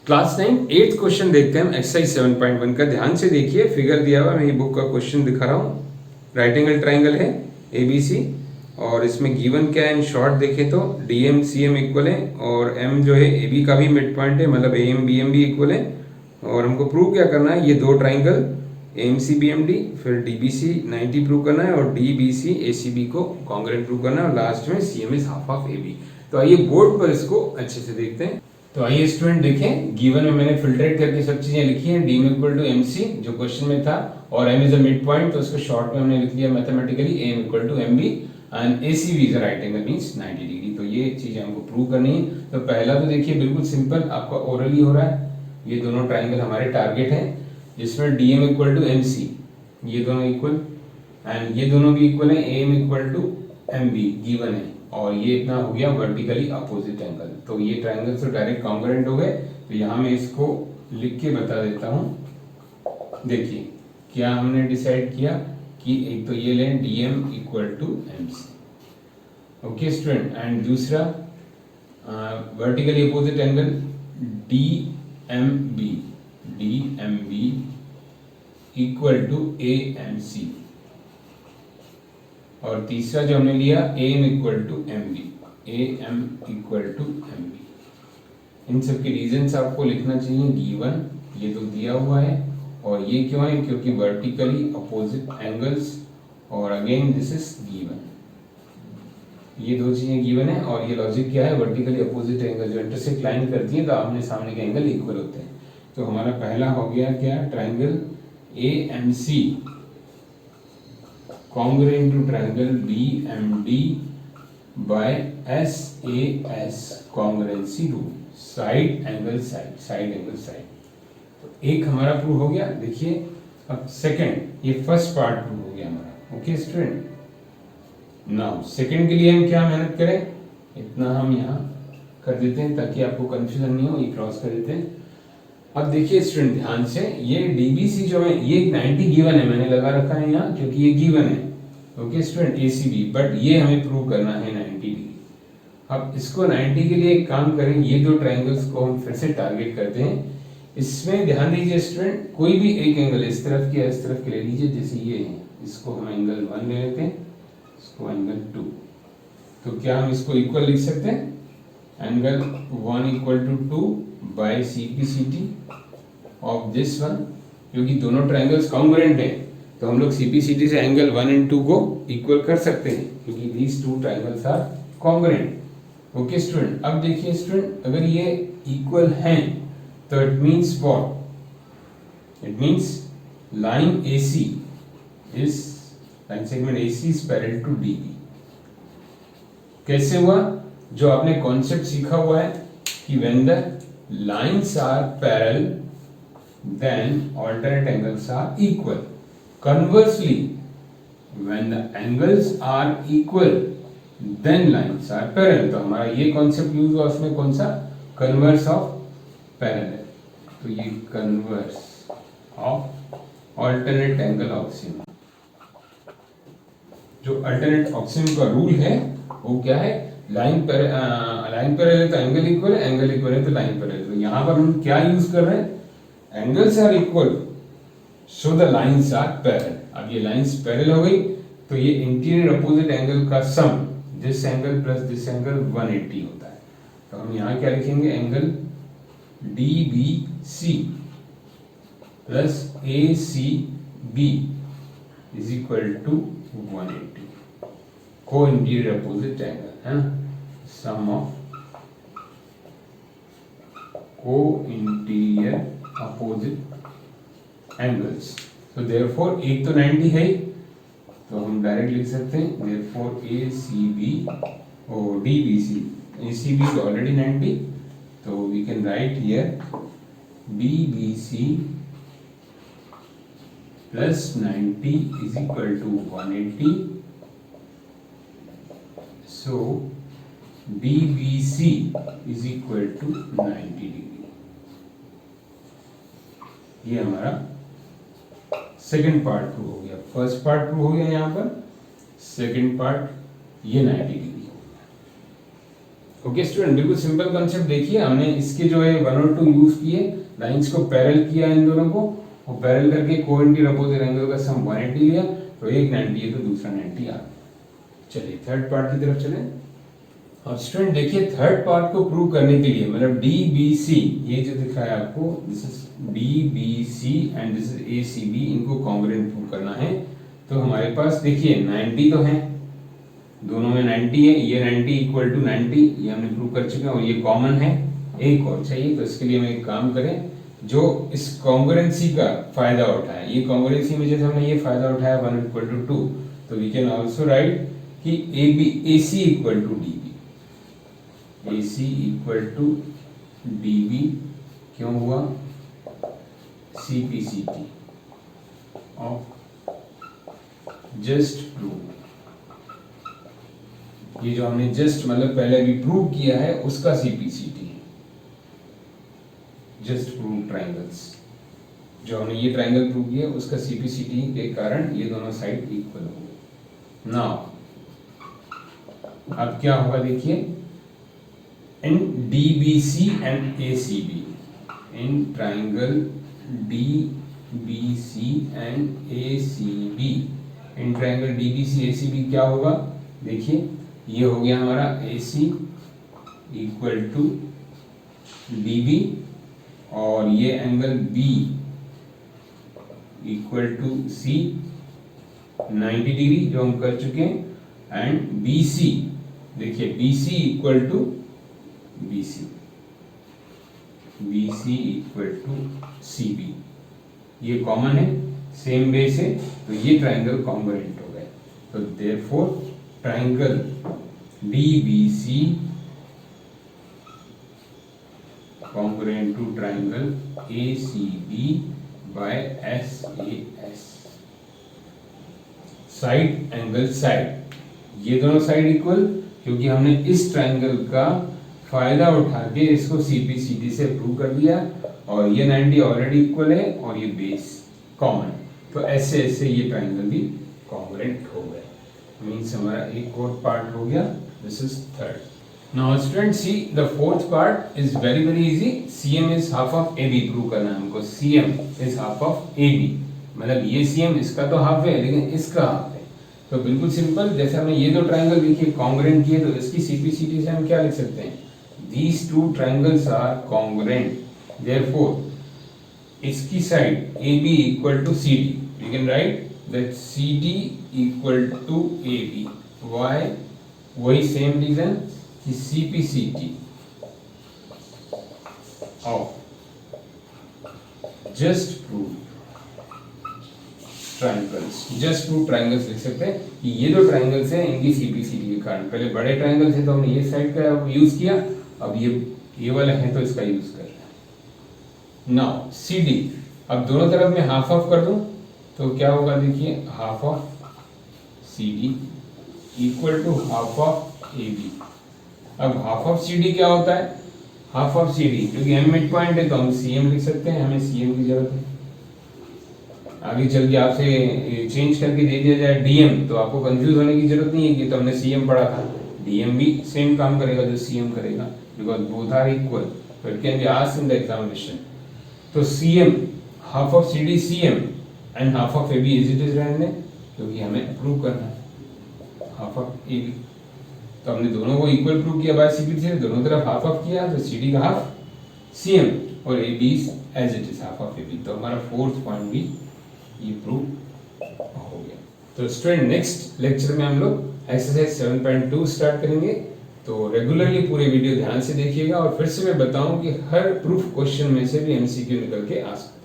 Class 9 8th question देखते हैं exercise 7.1 का। ध्यान से देखिए, फिगर दिया हुआ, मैं ये बुक का क्वेश्चन दिखा रहा हूँ। राइट एंगल ट्राइंगल है ABC और इसमें गिवन क्या है इन शॉर्ट देखें तो DM CM इक्वल है और M जो है AB का भी मिड पॉइंट है, मतलब AM BM भी इक्वल है। और हमको प्रूव क्या करना है, ये दो ट्राइंगल AMC BMD फिर DBC 90 प्रूव करना है और DBC ACB को कॉन्ग्रुएंट प्रूव करना है और लास्ट में CM is half of AB। तो आइए बोर्ड पर इसको अच्छे से देखते हैं। तो आइए स्टूडेंट देखें, गिवन में मैंने फिल्ट्रेट करके सब चीजें लिखी हैं। डी इक्वल टू MC जो क्वेश्चन में था और M is a mid point, तो उसको शॉर्ट में हमने लिख लिया mathematically AM equal to MB and ACB is a right angle means 90 degree. तो ये चीजें हमको प्रूव करनी है। तो पहला तो देखिए बिल्कुल सिंपल, आपका ओरली हो रहा है। ये दोनों ट्राइंगल हमारे टारगेट है जिसमें DM इक्वल टू MC ये दोनों इक्वल एंड ये दोनों भी इक्वल है। AM equal to MB given है और ये इतना हो गया वर्टिकली अपोजिट एंगल। तो ये ट्राइंगल से डायरेक्ट कॉन्ग्रुएंट हो गए। तो यहाँ मैं इसको लिख के बता देता हूँ। देखिए क्या हमने डिसाइड किया कि एक तो ये लें DM equal to MC, okay student, and दूसरा vertically opposite angle DMB equal to AMC और तीसरा जो हमने लिया AM इक्वल टू MB। इन सब के रीजंस आपको लिखना चाहिए। गिवन ये तो दिया हुआ है और ये क्यों है, क्योंकि वर्टिकली अपोजिट एंगल्स और अगेन दिस इज गिवन। ये दो चीजें गिवन है और ये लॉजिक क्या है, वर्टिकली अपोजिट एंगल जो इंटरसेक्ट लाइन करती है तो आमने सामने के एंगल इक्वल होते हैं। तो हमारा पहला हो गया क्या, triangle AMC congruent to triangle BMD by SAS congruency rule, side angle side. तो एक हमारा प्रूव हो गया। देखिए अब सेकंड, ये फर्स्ट पार्ट प्रूव हो गया हमारा। ओके स्टूडेंट, नाउ सेकंड के लिए हम क्या मेहनत करें, इतना हम यहाँ कर देते हैं ताकि आपको कंफ्यूजन नहीं हो। ये क्रॉस कर देते हैं। अब देखिए स्टूडेंट ध्यान से, ये DBC जो है ये 90 गिवन है, मैंने लगा रखा है यहाँ क्योंकि ये गिवन है। ओके स्टूडेंट, ACB बट ये हमें प्रूव करना है 90 डिग्री। अब इसको 90 के लिए एक काम करें, ये दो ट्राइंगल्स को हम फिर से टारगेट करते हैं। इसमें ध्यान दीजिए स्टूडेंट, कोई भी एक एंगल इस तरफ की या इस तरफ के ले लीजिए। जैसे ये है, इसको हम एंगल 1 ले लेते हैं, इसको एंगल 2। तो क्या हम इसको इक्वल लिख सकते हैं, angle 1 equal to 2 by CPCT of this one, क्योंकि दोनों ट्राइंगल्स कॉन्ग्रुएंट हैं तो हम लोग CPCT से एंगल 1 एंड 2 को इक्वल कर सकते हैं क्योंकि these two triangles are congruent. Okay student, अब देखिए स्टूडेंट, अगर ये इक्वल हैं तो it means what, it means line segment AC is parallel to DB। कैसे हुआ, जो आपने कॉन्सेप्ट सीखा हुआ है कि when the lines are parallel then alternate angles are equal. Conversely, when the angles are equal, then lines are parallel. तो हमारा ये कॉन्सेप्ट यूज हुआ, उसमें कौन सा, कन्वर्स ऑफ पैरेलल। तो ये कन्वर्स ऑफ अल्टरनेट एंगल ऑक्सिम, जो अल्टरनेट ऑक्सिम का रूल है वो क्या है, लाइन पैरेलल है तो एंगल इक्वल है, एंगल इक्वल है तो लाइन पैरेलल। तो यहाँ पर हम क्या यूज कर रहे हैं, angles are equal so the lines are parallel. अब ये लाइंस पैरेलल हो गई तो ये इंटीरियर अपोजिट एंगल का sum, this angle plus this angle 180 होता है। तो हम यहाँ क्या लिखेंगे, angle DBC plus ACB is equal to 180, को इंटीरियर अपोजिट एंगल है ना, सम ऑफ को इंटीरियर अपोजिट एंगल्स। तो देयरफॉर एक तो 90 है तो हम डायरेक्ट लिख सकते हैं देयरफॉर ACB और DBC, ACB is already 90 तो we can write here BBC plus 90 is equal to 180, so DBC is equal to 90 degree. ये हमारा सेकंड पार्ट प्रूव हो गया। फर्स्ट पार्ट प्रूव हो गया यहाँ पर, सेकंड पार्ट ये 90 डिग्री हो ओके स्टूडेंट, बिल्कुल सिंपल कॉन्सेप्ट देखिए, हमने इसके जो है 1 और 2 यूज किए, लाइंस को पैरेलल किया इन दोनों को, और पैरेलल करके कोएंटी अपोजिट एंगल का सम 180 लिया, तो एक 90 है तो दूसरा 90 आ। चलिए थर्ड पार्ट की तरफ चलें। और स्टूडेंट देखिए थर्ड पार्ट को प्रूव करने के लिए, मतलब DBC, ये जो दिखाया आपको, this is DBC and this is ACB, इनको कॉन्ग्रुएंट प्रूव करना है। तो हमारे पास देखिए 90 तो है, दोनों में 90 है, ये 90 इक्वल टू 90, ये हमने प्रूव कर चुके हैं, और ये कॉमन है, एक और चाहिए। तो इसके लिए हम एक काम करें, जो इस कॉन्ग्रुएंसी का फायदा उठाए, ये कॉन्ग्रुएंसी में जैसे हमने ये फायदा उठाया 1 इक्वल टू 2, तो वी कैन आल्सो राइट कि AC equal to DB, AC equal to DB क्यों हुआ, CPCT ऑफ जस्ट प्रूव, ये जो हमने जस्ट मतलब पहले भी प्रूव किया है उसका CPCT है, जस्ट प्रूव ट्राइंगल्स, जो हमने ये ट्राइंगल प्रूव किया उसका CPCT के कारण ये दोनों साइड इक्वल हो गए। नाउ अब क्या होगा देखिए, इन DBC and ACB, in triangle DBC and ACB, in triangle DBC ACB क्या होगा देखिए, ये हो गया हमारा AC इक्वल टू DB, और ये angle B equal to C 90 degree जो हम कर चुके हैं, एंड BC देखिए BC equal to BC, BC equal to CB, ये कॉमन है सेम बेस है, तो ये ट्राइंगल कॉन्ग्रुएंट हो गए। तो therefore triangle DBC congruent to triangle ACB by SAS, side angle side, ये दोनों साइड इक्वल, क्योंकि हमने इस ट्राइंगल का फायदा उठा के इसको CPCT से प्रूव कर दिया, और ये 90 ऑलरेडी इक्वल है और ये बेस कॉमन, तो ऐसे ऐसे ये ट्राइंगल भी कॉन्ग्रुएंट हो गए। मीन्स हमारा एक और पार्ट हो गया, this is third. Now student see the fourth part is very very easy, CM is half of AB prove करना है हमको, CM is half of AB, मतलब ये CM इसका तो हाफ है लेकिन इसका हाफ है, तो बिल्कुल सिंपल, जैसे हमने ये दो ट्राइंगल देखिए कॉन्ग्रुएंट किए, तो इसकी CPCT से हम क्या लिख सकते हैं, these two triangles are congruent, therefore इसकी side AB equal to CD, we can write that CD equal to AB, why, वही सेम रीजन कि CPCT of just prove triangles, just prove triangles लिख सकते हैं कि ये दो ट्राइंगल्स हैं, इनकी CPCT के कारण, पहले बड़े ट्राइंगल थे तो हमने ये साइड का यूज किया, अब ये वाला है तो इसका यूज कर रहे हैं। नाउ CD, अब दोनों तरफ में हाफ ऑफ कर दूं तो क्या होगा देखिए, half of CD equal to half of AB। अब हाफ ऑफ CD क्या होता है, हाफ ऑफ CD क्योंकि M मिड पॉइंट है तो हम CM लिख सकते हैं, हमें CM की जरूरत है। आगे चल के आपसे चेंज करके दे दिया जाए DM तो आपको कंफ्यूज होने की जरूरत नहीं है कि तो हमने CM पढ़ा था, DM भी सेम काम करेगा जो CM करेगा, बिकॉज बोथ आर इक्वल, तो it can be asked in the examination. तो CM, half of CD CM and half of AB is it is रहने, क्योंकि हमें प्रूव करना है हाफ ऑफ AB, तो हमने दोनों को इक्वल प्रूव किया बाय CP से, दोनों तरफ हाफ ऑफ किया, तो CD का हाफ CM और AB as it is half of AB, तो हमारा फोर्थ पॉइंट भी ये प्रूव हो गया। तो स्टूडेंट नेक्स्ट लेक्चर में हम लोग एक्सरसाइज 7.2 स्टार्ट करेंगे, तो रेगुलरली पूरे वीडियो ध्यान से देखिएगा, और फिर से मैं बताऊं कि हर प्रूफ क्वेश्चन में से भी MCQ निकल के आ सकता है।